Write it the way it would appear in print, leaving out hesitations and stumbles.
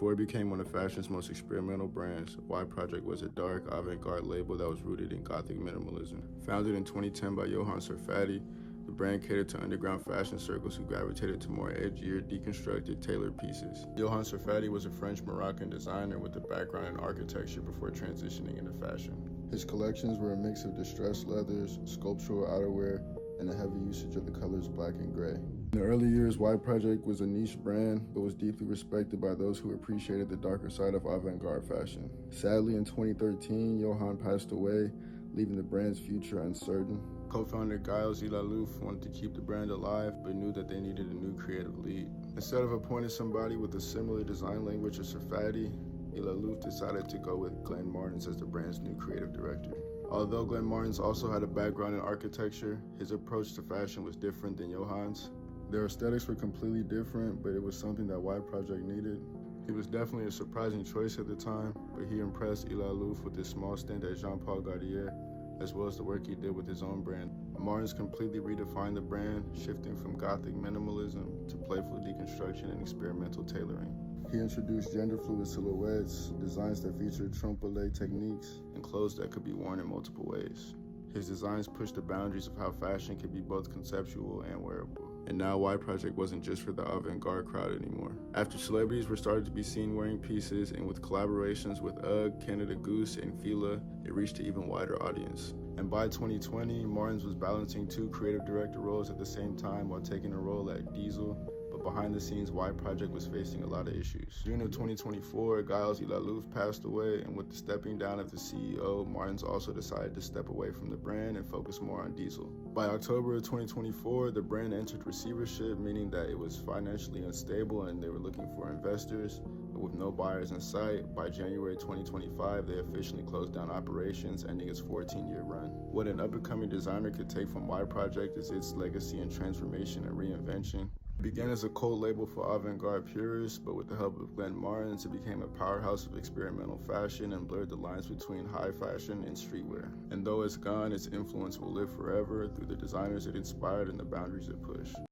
Before it became one of fashion's most experimental brands, Y Project was a dark, avant-garde label that was rooted in Gothic minimalism. Founded in 2010 by Johann Sarfati, the brand catered to underground fashion circles who gravitated to more edgier, deconstructed, tailored pieces. Johann Sarfati was a French-Moroccan designer with a background in architecture before transitioning into fashion. His collections were a mix of distressed leathers, sculptural outerwear, and a heavy usage of the colors black and gray. In the early years, Y Project was a niche brand, but was deeply respected by those who appreciated the darker side of avant-garde fashion. Sadly, in 2013, Johann passed away, leaving the brand's future uncertain. Co-founder Giles Ilalouf wanted to keep the brand alive, but knew that they needed a new creative lead. Instead of appointing somebody with a similar design language as Sarfati, Ilalouf decided to go with Glenn Martens as the brand's new creative director. Although Glenn Martens also had a background in architecture, his approach to fashion was different than Johann's. Their aesthetics were completely different, but it was something that Y Project needed. He was definitely a surprising choice at the time, but he impressed Ilalouf with his small stint at Jean Paul Gaultier, as well as the work he did with his own brand. Martens completely redefined the brand, shifting from Gothic minimalism to playful deconstruction and experimental tailoring. He introduced gender-fluid silhouettes, designs that featured trompe-l'oeil techniques, and clothes that could be worn in multiple ways. His designs pushed the boundaries of how fashion could be both conceptual and wearable. And now Y Project wasn't just for the avant-garde crowd anymore. After celebrities were started to be seen wearing pieces, and with collaborations with UGG, Canada Goose, and Fila, it reached an even wider audience. And by 2020, Martens was balancing two creative director roles at the same time while taking a role at Diesel. But behind the scenes, Y Project was facing a lot of issues. June of 2024, Giles Ilalouf passed away, and with the stepping down of the CEO, Martens also decided to step away from the brand and focus more on Diesel. By October of 2024, the brand entered receivership, meaning that it was financially unstable and they were looking for investors. But with no buyers in sight, by January 2025, they officially closed down operations, ending its 14-year run. What an up-and-coming designer could take from Y Project is its legacy and transformation and reinvention. It began as a cult label for avant-garde purists, but with the help of Glenn Martens, it became a powerhouse of experimental fashion and blurred the lines between high fashion and streetwear. And though it's gone, its influence will live forever through the designers it inspired and the boundaries it pushed.